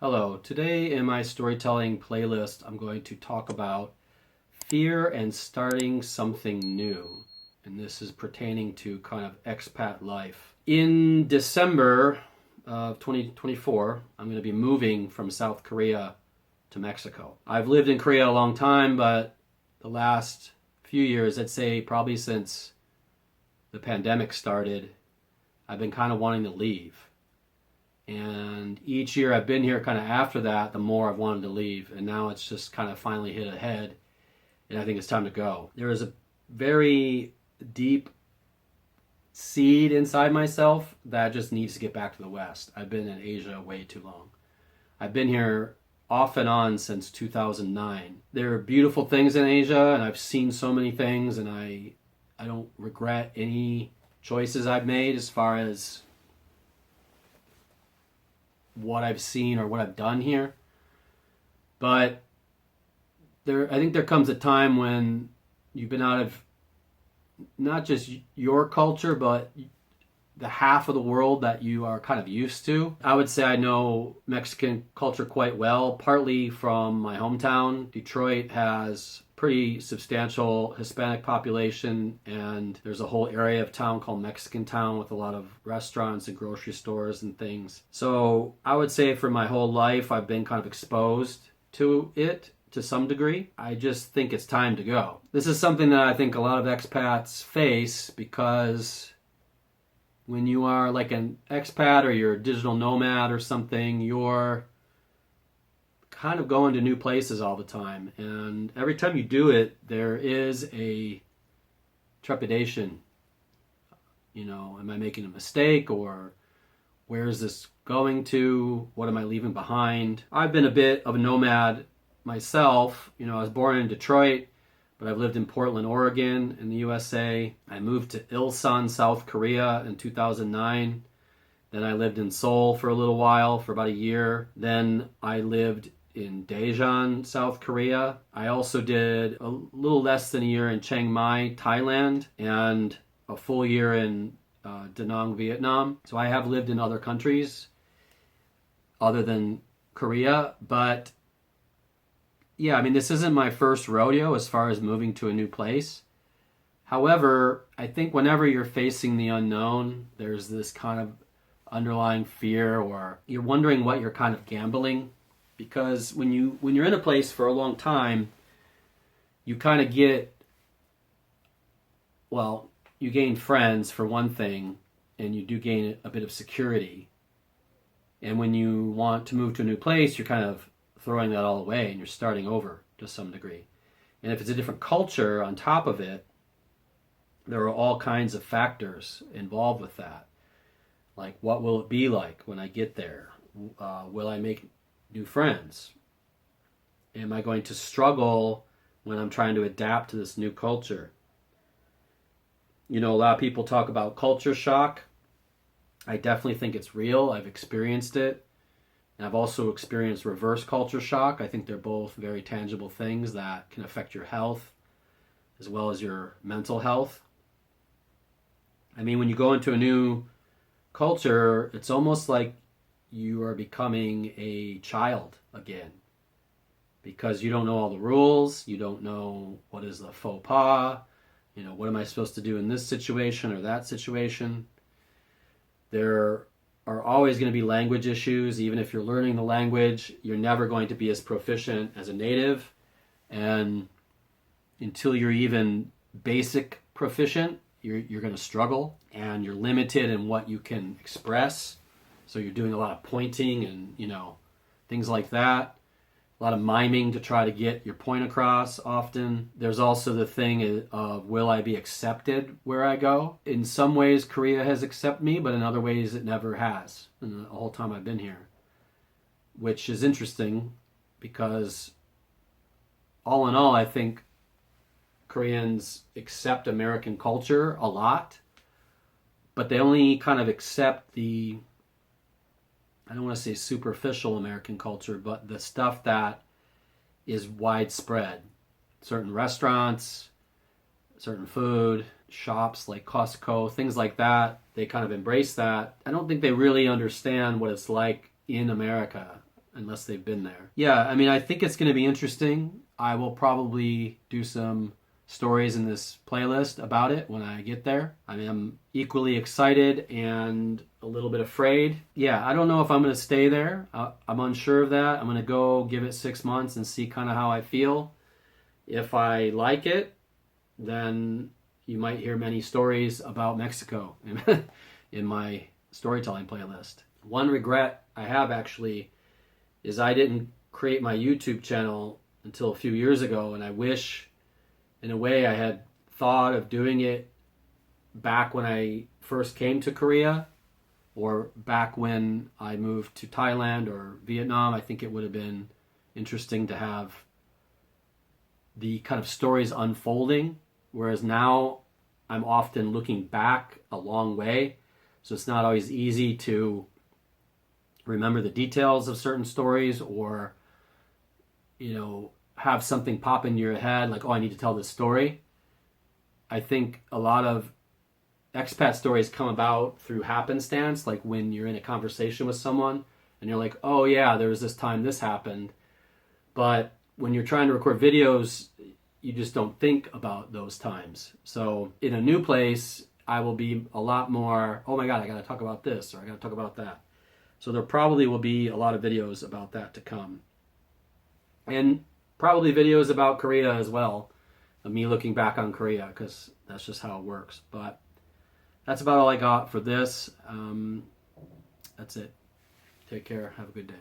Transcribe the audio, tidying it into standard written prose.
Hello, today in my storytelling playlist, I'm going to talk about fear and starting something new. And this is pertaining to kind of expat life. In December of 2024, I'm going to be moving from South Korea to Mexico. I've lived in Korea a long time, but the last few years, I'd say probably since the pandemic started, I've been kind of wanting to leave. And each year I've been here kind of after that, the more I've wanted to leave. And now it's just kind of finally hit ahead. And I think it's time to go. There is a very deep seed inside myself that just needs to get back to the West. I've been in Asia way too long. I've been here off and on since 2009. There are beautiful things in Asia, and I've seen so many things, and I don't regret any choices I've made as far as what I've seen or what I've done here. But I think there comes a time when you've been out of not just your culture, but the half of the world that you are kind of used to. I would say I know Mexican culture quite well, partly from my hometown. Detroit has pretty substantial Hispanic population, and there's a whole area of town called Mexican Town with a lot of restaurants and grocery stores and things. So I would say for my whole life I've been kind of exposed to it to some degree. I just think it's time to go. This is something that I think a lot of expats face, because when you are like an expat or you're a digital nomad or something, you're kind of going to new places all the time. And every time you do it, there is a trepidation. You know, am I making a mistake, or where is this going to? What am I leaving behind? I've been a bit of a nomad myself. You know, I was born in Detroit, but I've lived in Portland, Oregon in the USA. I moved to Ilsan, South Korea in 2009. Then I lived in Seoul for a little while, for about a year. Then I lived in Daejeon, South Korea. I also did a little less than a year in Chiang Mai, Thailand, and a full year in Da Nang, Vietnam. So I have lived in other countries other than Korea, but yeah, I mean, this isn't my first rodeo as far as moving to a new place. However, I think whenever you're facing the unknown, there's this kind of underlying fear, or you're wondering what you're kind of gambling. Because when you're in a place for a long time, you kind of you gain friends for one thing, and you do gain a bit of security. And when you want to move to a new place, you're kind of throwing that all away and you're starting over to some degree. And if it's a different culture on top of it, there are all kinds of factors involved with that. Like, what will it be like when I get there? Will I make new friends? Am I going to struggle when I'm trying to adapt to this new culture? You know, a lot of people talk about culture shock. I definitely think it's real. I've experienced it. And I've also experienced reverse culture shock. I think they're both very tangible things that can affect your health as well as your mental health. I mean, when you go into a new culture, it's almost like you are becoming a child again, because you don't know all the rules. You don't know what is the faux pas. You know, what am I supposed to do in this situation or that situation? There are always going to be language issues. Even if you're learning the language, you're never going to be as proficient as a native. And until you're even basic proficient, you're going to struggle, and you're limited in what you can express. So you're doing a lot of pointing and, you know, things like that. A lot of miming to try to get your point across often. There's also the thing of, will I be accepted where I go? In some ways, Korea has accepted me, but in other ways, it never has in the whole time I've been here. Which is interesting, because all in all, I think Koreans accept American culture a lot, but they only kind of accept the, I don't want to say superficial American culture, but the stuff that is widespread. Certain restaurants, certain food, shops like Costco, things like that, they kind of embrace that. I don't think they really understand what it's like in America unless they've been there. Yeah, I mean, I think it's going to be interesting. I will probably do some stories in this playlist about it when I get there. I mean, I'm equally excited and a little bit afraid. Yeah, I don't know if I'm going to stay there. I'm unsure of that. I'm going to go give it 6 months and see kind of how I feel. If I like it, then you might hear many stories about Mexico in my storytelling playlist. One regret I have actually is I didn't create my YouTube channel until a few years ago, and I wish in a way I had thought of doing it back when I first came to Korea or back when I moved to Thailand or Vietnam. I think it would have been interesting to have the kind of stories unfolding, whereas now I'm often looking back a long way, so it's not always easy to remember the details of certain stories, or have something pop into your head like, oh, I need to tell this story. I think a lot of expat stories come about through happenstance, like when you're in a conversation with someone and you're like, oh yeah, there was this time this happened. But when you're trying to record videos, you just don't think about those times. So in a new place, I will be a lot more, oh my God, I got to talk about this, or I got to talk about that. So there probably will be a lot of videos about that to come. And probably videos about Korea as well, of me looking back on Korea, because that's just how it works. But that's about all I got for this. That's it. Take care. Have a good day.